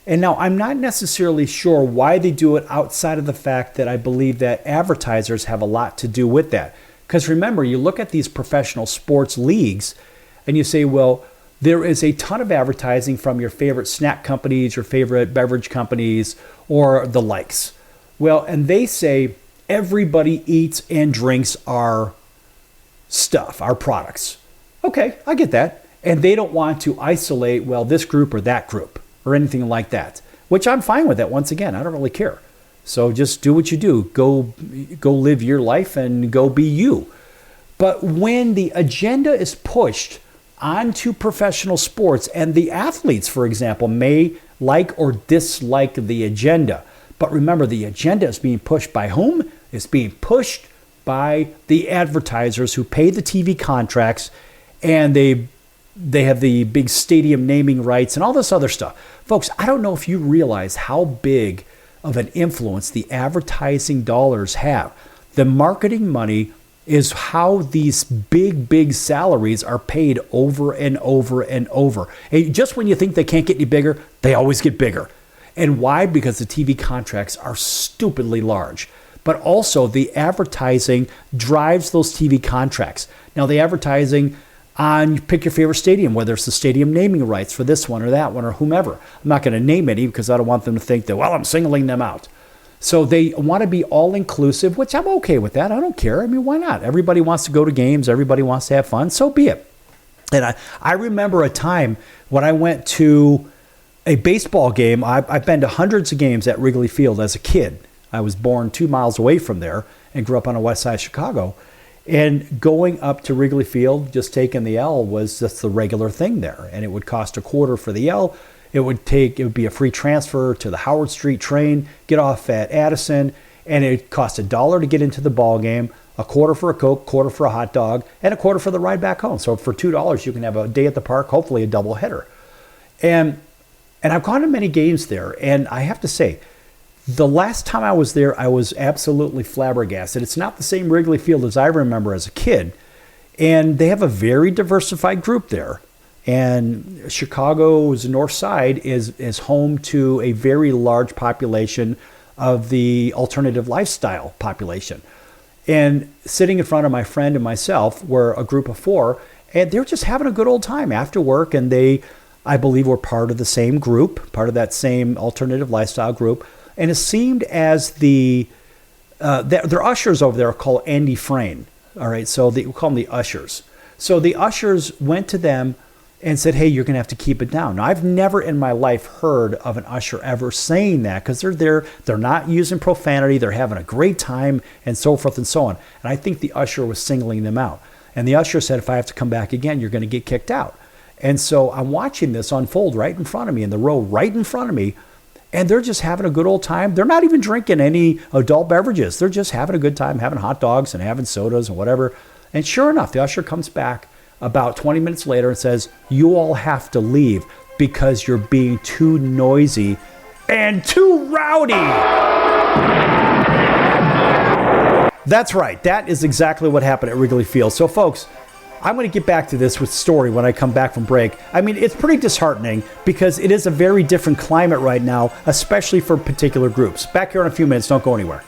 And now I'm not necessarily sure why they do it outside of the fact that I believe that advertisers have a lot to do with that. Because remember, you look at these professional sports leagues and you say, well, there is a ton of advertising from your favorite snack companies, your favorite beverage companies, or the likes. Well, and they say everybody eats and drinks our stuff, our products. Okay, I get that. And they don't want to isolate, well, this group or that group or anything like that, which I'm fine with that. Once again, I don't really care. So just do what you do. Go live your life and go be you. But when the agenda is pushed onto professional sports, and the athletes, for example, may like or dislike the agenda. But remember, the agenda is being pushed by whom? It's being pushed by the advertisers who pay the TV contracts, and they have the big stadium naming rights and all this other stuff. Folks, I don't know if you realize how big of an influence the advertising dollars have. The marketing money is how these big salaries are paid over and over and over. And just when you think they can't get any bigger, they always get bigger. And why? Because the TV contracts are stupidly large. But also the advertising drives those TV contracts. Now the advertising on, pick your favorite stadium, whether it's the stadium naming rights for this one or that one or whomever. I'm not going to name any because I don't want them to think that, well, I'm singling them out. So they want to be all-inclusive, which I'm okay with that. I don't care. I mean, why not? Everybody wants to go to games. Everybody wants to have fun. So be it. And I remember a time when I went to a baseball game. I've been to hundreds of games at Wrigley Field as a kid. I was born 2 miles away from there and grew up on the west side of Chicago. And going up to Wrigley Field, just taking the L was just the regular thing there. And it would cost $0.25 for the L. It would be a free transfer to the Howard Street train, get off at Addison, and it cost $1 to get into the ball game, $0.25 for a Coke, $0.25 for a hot dog, and $0.25 for the ride back home. So for $2, you can have a day at the park, hopefully a double header. And I've gone to many games there, and I have to say, the last time I was there, I was absolutely flabbergasted. It's not the same Wrigley Field as I remember as a kid, and they have a very diversified group there. And Chicago's North Side is home to a very large population of the alternative lifestyle population. And sitting in front of my friend and myself were a group of 4, and they were just having a good old time after work. And they, I believe, were part of the same group, part of that same alternative lifestyle group. And it seemed as their ushers over there are called Andy Frayne. All right, so we call them the ushers. So the ushers went to them and said, hey, you're going to have to keep it down. Now, I've never in my life heard of an usher ever saying that, because they're there, they're not using profanity, they're having a great time, and so forth and so on. And I think the usher was singling them out. And the usher said, if I have to come back again, you're going to get kicked out. And so I'm watching this unfold right in front of me, in the row right in front of me, and they're just having a good old time. They're not even drinking any adult beverages. They're just having a good time, having hot dogs and having sodas and whatever. And sure enough, the usher comes back about 20 minutes later and says, you all have to leave because you're being too noisy and too rowdy. That's right. That is exactly what happened at Wrigley Field. So folks, I'm going to get back to this with story when I come back from break. I mean, it's pretty disheartening because it is a very different climate right now, especially for particular groups. Back here in a few minutes. Don't go anywhere.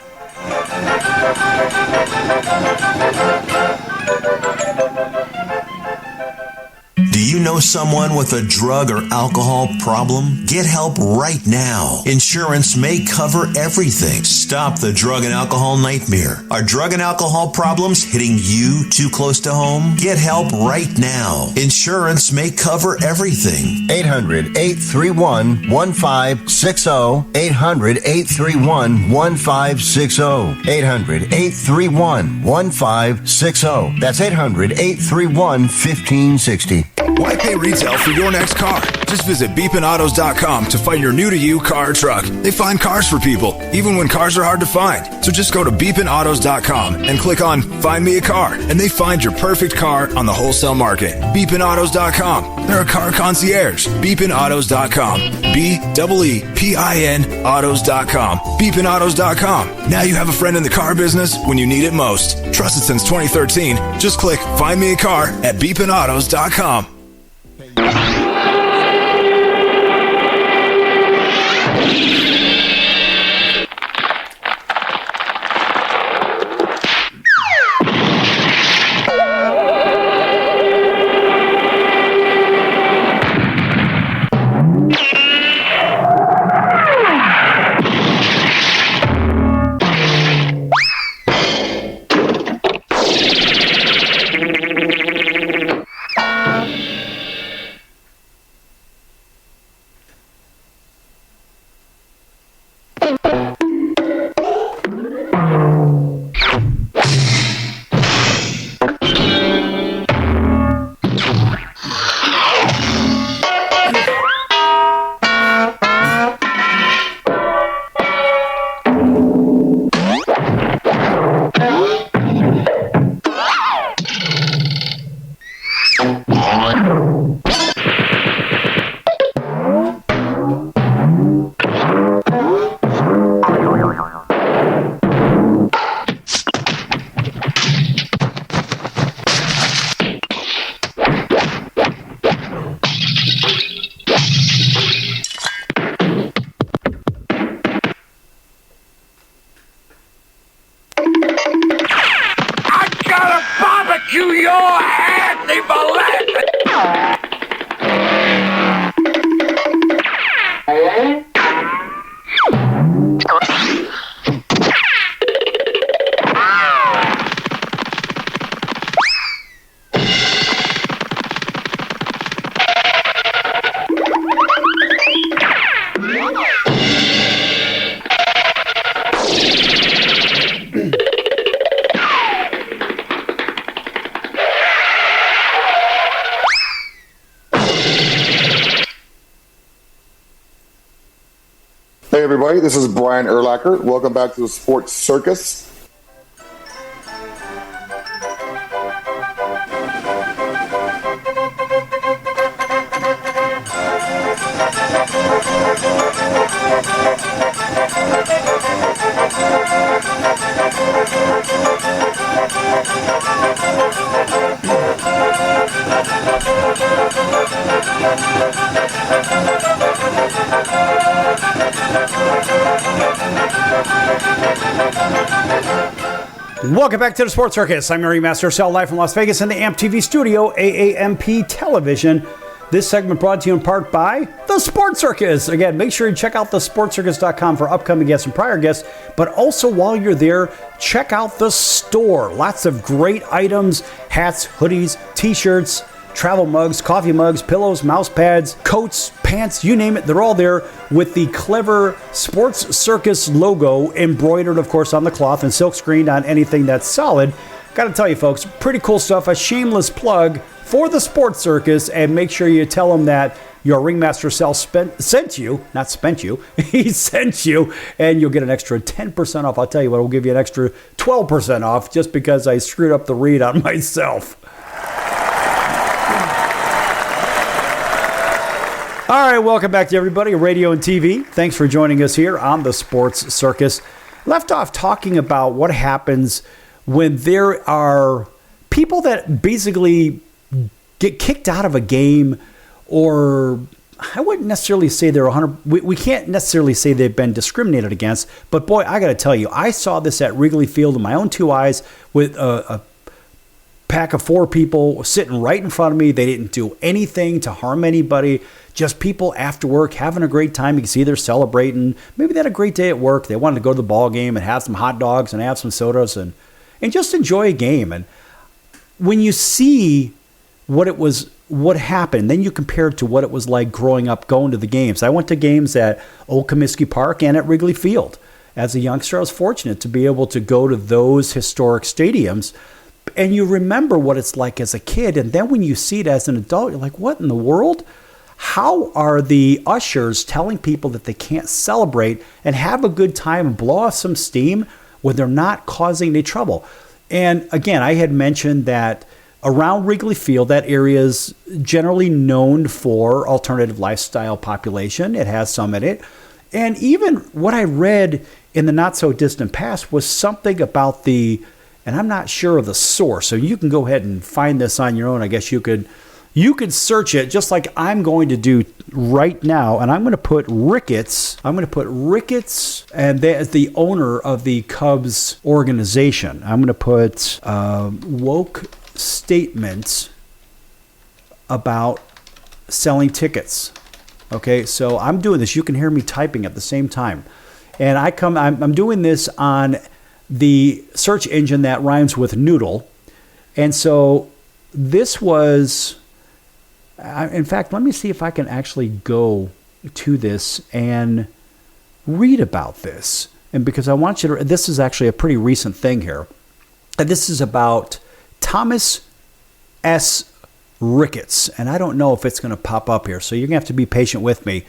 Do you know someone with a drug or alcohol problem? Get help right now. Insurance may cover everything. Stop the drug and alcohol nightmare. Are drug and alcohol problems hitting you too close to home? Get help right now. Insurance may cover everything. 800-831-1560. 800-831-1560. 800-831-1560. That's 800-831-1560. Why pay retail for your next car? Just visit beepinautos.com to find your new-to-you car or truck. They find cars for people, even when cars are hard to find. So just go to beepinautos.com and click on Find Me a Car, and they find your perfect car on the wholesale market. Beepinautos.com. They're a car concierge. Beepinautos.com. BEEPIN autos.com. Beepinautos.com. Now you have a friend in the car business when you need it most. Trusted since 2013. Just click Find Me a Car at beepinautos.com. Hey everybody, this is Brian Urlacher. Welcome back to the Sports Circus. Welcome back to the Sports Circus. I'm Mary Master Cell, live from Las Vegas in the AMP TV studio, AAMP Television. This segment brought to you in part by the Sports Circus. Again, make sure you check out thesportcircus.com for upcoming guests and prior guests. But also, while you're there, check out the store. Lots of great items, hats, hoodies, t-shirts, travel mugs, coffee mugs, pillows, mouse pads, coats, pants, you name it. They're all there with the clever Sports Circus logo embroidered, of course, on the cloth and silk screened on anything that's solid. Got to tell you, folks, pretty cool stuff. A shameless plug for the Sports Circus, and make sure you tell them that your Ringmaster Cell sent you, not spent you, he sent you, and you'll get an extra 10% off. I'll tell you what, we'll give you an extra 12% off just because I screwed up the read on myself. All right, welcome back to everybody, radio and TV. Thanks for joining us here on the Sports Circus. Left off talking about what happens when there are people that basically get kicked out of a game, or I wouldn't necessarily say they're 100. We can't necessarily say they've been discriminated against, but boy, I got to tell you, I saw this at Wrigley Field in my own two eyes with a pack of 4 people sitting right in front of me. They didn't do anything to harm anybody. Just people after work having a great time. You can see they're celebrating. Maybe they had a great day at work. They wanted to go to the ball game and have some hot dogs and have some sodas and just enjoy a game. And when you see what happened, then you compare it to what it was like growing up going to the games. I went to games at Old Comiskey Park and at Wrigley Field. As a youngster, I was fortunate to be able to go to those historic stadiums. And you remember what it's like as a kid. And then when you see it as an adult, you're like, what in the world? How are the ushers telling people that they can't celebrate and have a good time and blow off some steam when they're not causing any trouble? And again, I had mentioned that around Wrigley Field, that area is generally known for alternative lifestyle population. It has some in it. And even what I read in the not so distant past was something about and I'm not sure of the source, so you can go ahead and find this on your own. I guess you could search it just like I'm going to do right now, and I'm going to put Ricketts. And that's the owner of the Cubs organization. I'm going to put woke statements about selling tickets. Okay, so I'm doing this. You can hear me typing at the same time, and I'm doing this on the search engine that rhymes with noodle, and so this was. In fact, let me see if I can actually go to this and read about this. And because I want you to, this is actually a pretty recent thing here. And this is about Thomas S. Ricketts. And I don't know if it's going to pop up here, so you're going to have to be patient with me.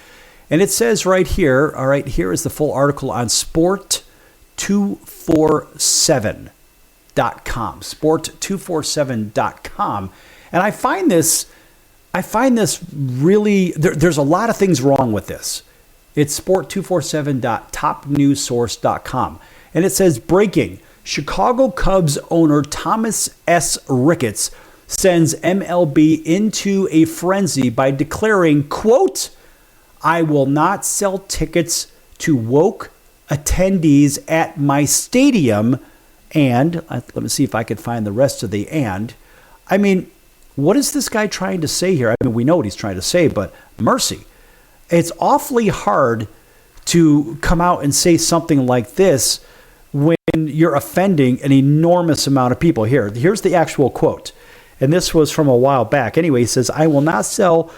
And it says right here, all right, here is the full article on sport247.com. Sport247.com. And I find this really, there's a lot of things wrong with this. It's sport247.topnewssource.com. And it says, breaking, Chicago Cubs owner Thomas S. Ricketts sends MLB into a frenzy by declaring, quote, I will not sell tickets to woke attendees at my stadium. And, let me see if I can find the rest of the and. I mean, what is this guy trying to say here? I mean, we know what he's trying to say, but mercy. It's awfully hard to come out and say something like this when you're offending an enormous amount of people. Here's the actual quote. And this was from a while back. Anyway, he says, I will not sell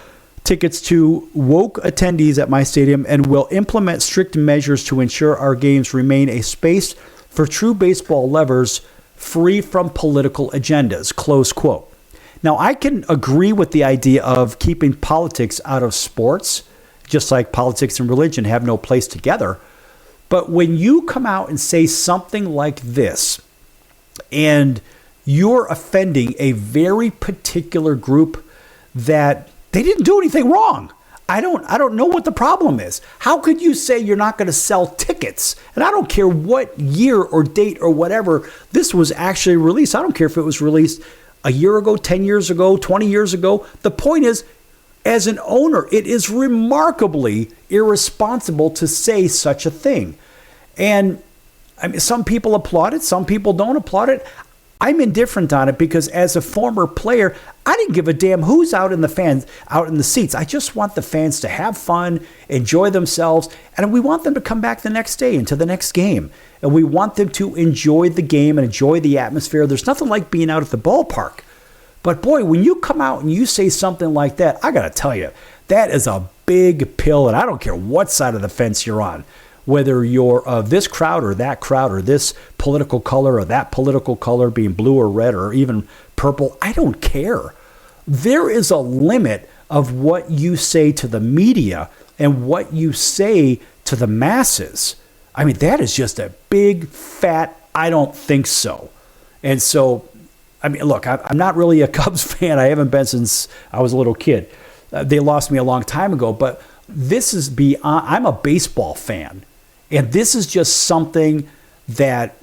tickets to woke attendees at my stadium and will implement strict measures to ensure our games remain a space for true baseball lovers free from political agendas, close quote. Now, I can agree with the idea of keeping politics out of sports, just like politics and religion have no place together. But when you come out and say something like this, and you're offending a very particular group that they didn't do anything wrong. I don't know what the problem is. How could you say you're not going to sell tickets? And I don't care what year or date or whatever this was actually released. I don't care if it was released a year ago, 10 years ago, 20 years ago. The point is, as an owner, it is remarkably irresponsible to say such a thing. And I mean, some people applaud it, some people don't applaud it. I'm indifferent on it because as a former player, I didn't give a damn who's out in the seats. I just want the fans to have fun, enjoy themselves, and we want them to come back the next day into the next game. And we want them to enjoy the game and enjoy the atmosphere. There's nothing like being out at the ballpark. But boy, when you come out and you say something like that, I got to tell you, that is a big pill, and I don't care what side of the fence you're on. Whether you're of this crowd or this political color or that political color, being blue or red or even purple, I don't care. There is a limit of what you say to the media and what you say to the masses. I mean, that is just a big, fat, I don't think so. And so, I mean, look, I'm not really a Cubs fan. I haven't been since I was a little kid. They lost me a long time ago, but this is beyond, I'm a baseball fan. And this is just something that,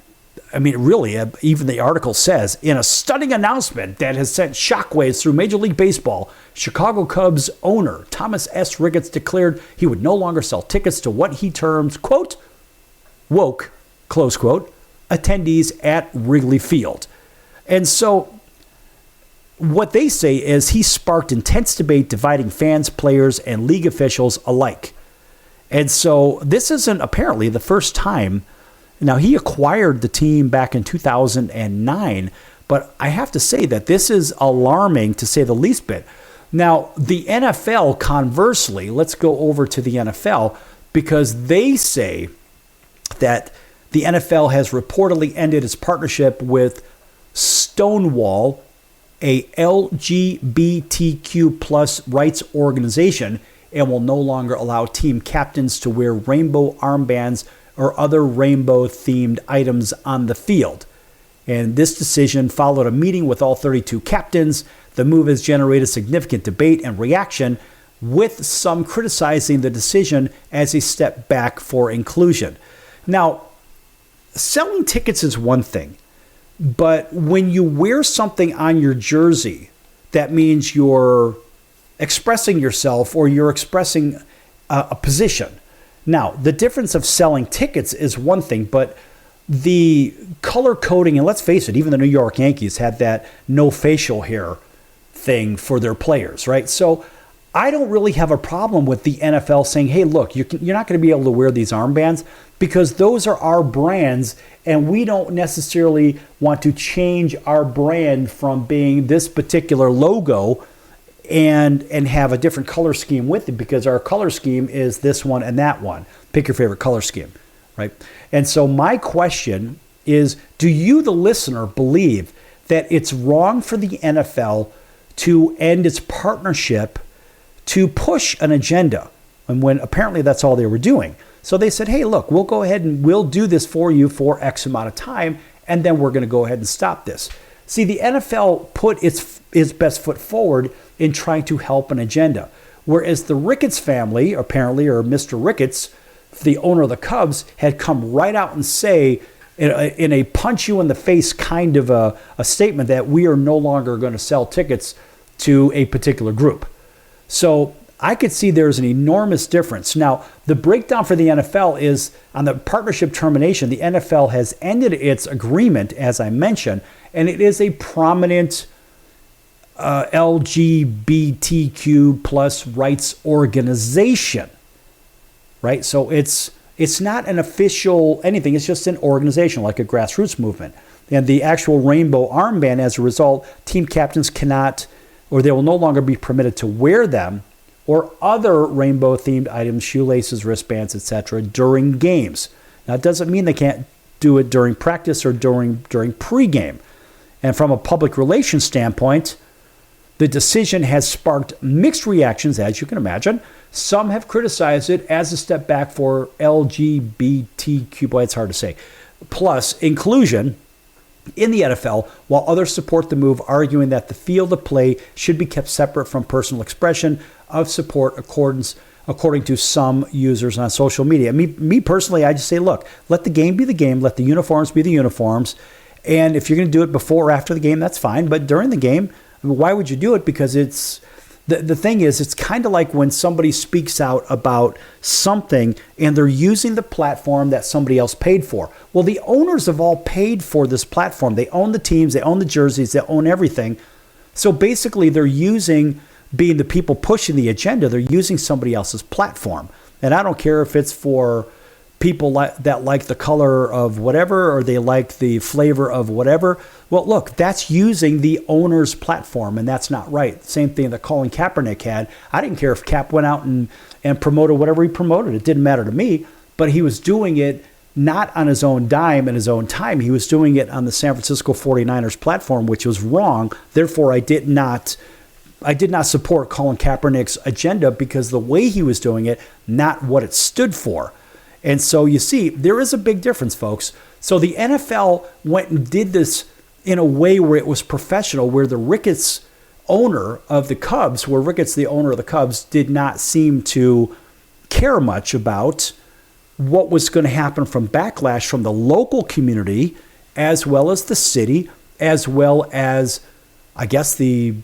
I mean, really, even the article says, in a stunning announcement that has sent shockwaves through Major League Baseball, Chicago Cubs owner Thomas S. Ricketts declared he would no longer sell tickets to what he terms, quote, woke, close quote, attendees at Wrigley Field. And so what they say is he sparked intense debate dividing fans, players, and league officials alike. And so this isn't apparently the first time. Now, he acquired the team back in 2009, but I have to say that this is alarming to say the least bit. Now, the NFL, conversely, let's go over to the NFL, because they say that the NFL has reportedly ended its partnership with Stonewall, a LGBTQ plus rights organization, and will no longer allow team captains to wear rainbow armbands or other rainbow-themed items on the field. And this decision followed a meeting with all 32 captains. The move has generated significant debate and reaction, with some criticizing the decision as a step back for inclusion. Now, selling tickets is one thing, but when you wear something on your jersey, that means you're expressing yourself or you're expressing a position. Now, the difference of selling tickets is one thing, but the color coding, and let's face it, even the New York Yankees had that no facial hair thing for their players, right? So I don't really have a problem with the NFL saying, hey, look, you're not going to be able to wear these armbands because those are our brands, and we don't necessarily want to change our brand from being this particular logo and have a different color scheme with it, because our color scheme is this one and that one. Pick your favorite color scheme, right? And so my question is, do you, the listener, believe that it's wrong for the NFL to end its partnership to push an agenda? And when apparently that's all they were doing. So they said, hey, look, we'll go ahead and we'll do this for you for X amount of time, and then we're going to go ahead and stop this. See, the NFL put its best foot forward in trying to help an agenda. Whereas the Ricketts family, apparently, or Mr. Ricketts, the owner of the Cubs, had come right out and say, in a punch-you-in-the-face kind of a statement, that we are no longer going to sell tickets to a particular group. So I could see there's an enormous difference. Now, the breakdown for the NFL is on the partnership termination. The NFL has ended its agreement, as I mentioned, and it is a prominent LGBTQ plus rights organization, right? So it's not an official anything. It's just an organization, like a grassroots movement. And the actual rainbow armband, as a result, team captains cannot, or they will no longer be permitted to wear them or other rainbow-themed items, shoelaces, wristbands, etc., during games. Now, it doesn't mean they can't do it during practice or during pregame. And from a public relations standpoint, the decision has sparked mixed reactions, as you can imagine. Some have criticized it as a step back for LGBTQ, boy, it's hard to say, plus inclusion in the NFL, while others support the move, arguing that the field of play should be kept separate from personal expression of support, according to some users on social media. Me personally, I just say, look, let the game be the game, let the uniforms be the uniforms, and if you're going to do it before or after the game, that's fine, but during the game, why would you do it? Because it's The thing is, it's kind of like when somebody speaks out about something and they're using the platform that somebody else paid for. Well, the owners have all paid for this platform. They own the teams, they own the jerseys, they own everything. So basically, they're using, being the people pushing the agenda, they're using somebody else's platform. And I don't care if it's for people that like the color of whatever, or they like the flavor of whatever. Well, look, that's using the owner's platform, and that's not right. Same thing that Colin Kaepernick had. I didn't care if Cap went out and promoted whatever he promoted. It didn't matter to me, but he was doing it not on his own dime and his own time. He was doing it on the San Francisco 49ers platform, which was wrong. Therefore, I did not support Colin Kaepernick's agenda because the way he was doing it, not what it stood for. And so you see, there is a big difference, folks. So the NFL went and did this in a way where it was professional, where the Ricketts owner of the Cubs, did not seem to care much about what was going to happen from backlash from the local community, as well as the city, as well as, I guess, the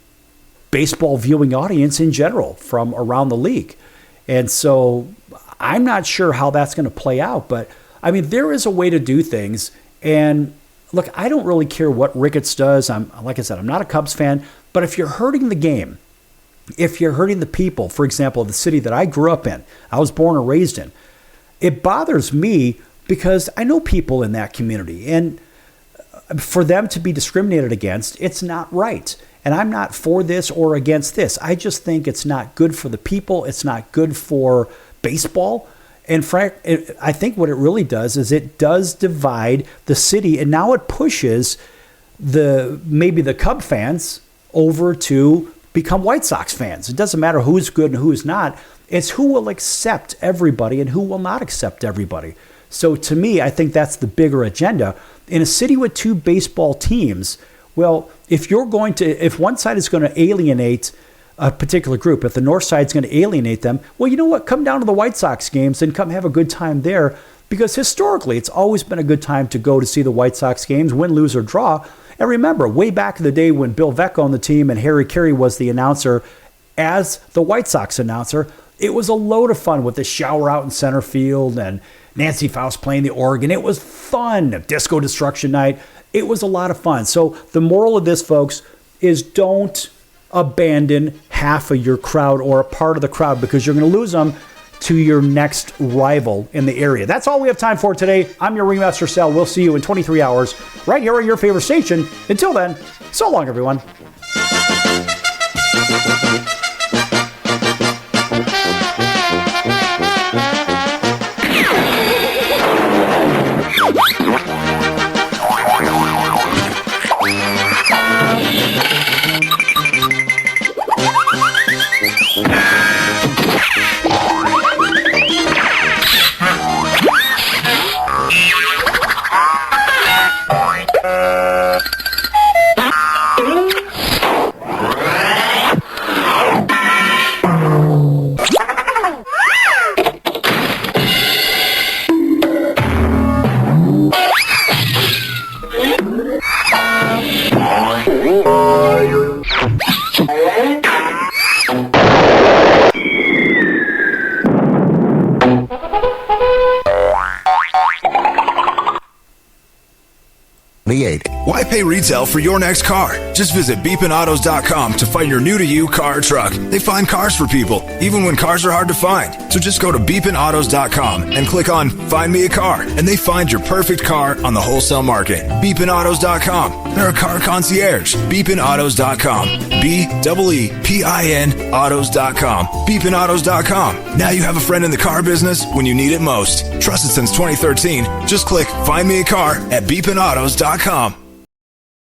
baseball viewing audience in general from around the league. And so I'm not sure how that's going to play out, but I mean, there is a way to do things. And look, I don't really care what Ricketts does. Like I said, I'm not a Cubs fan, but if you're hurting the game, if you're hurting the people, for example, the city that I grew up in, I was born and raised in, it bothers me because I know people in that community, and for them to be discriminated against, it's not right. And I'm not for this or against this. I just think it's not good for the people. It's not good for baseball. And I think what it really does is it does divide the city, and now it pushes maybe the Cub fans over to become White Sox fans. It doesn't matter who's good and who's not. It's who will accept everybody and who will not accept everybody. So to me, I think that's the bigger agenda. In a city with two baseball teams, well, if one side is going to alienate a particular group, if the north side is going to alienate them, well, you know what? Come down to the White Sox games and come have a good time there, because historically it's always been a good time to go to see the White Sox games, win, lose, or draw. And remember, way back in the day when Bill Veeck owned the team and Harry Carey was the announcer as the White Sox announcer, it was a load of fun with the shower out in center field and Nancy Faust playing the organ. It was fun. Disco Destruction Night. It was a lot of fun. So the moral of this, folks, is don't abandon half of your crowd or a part of the crowd, because you're going to lose them to your next rival in the area. That's all we have time for today. I'm your Ringmaster Sal. We'll see you in 23 hours right here on your favorite station. Until then, so long, everyone. Why pay retail for your next car? Just visit beepinautos.com to find your new-to-you car or truck. They find cars for people, even when cars are hard to find. So just go to beepinautos.com and click on Find Me a Car, and they find your perfect car on the wholesale market. Beepinautos.com. They're a car concierge. Beepinautos.com. BEEPIN autos.com. Beepinautos.com. Now you have a friend in the car business when you need it most. Trusted since 2013. Just click Find Me a Car at beepinautos.com.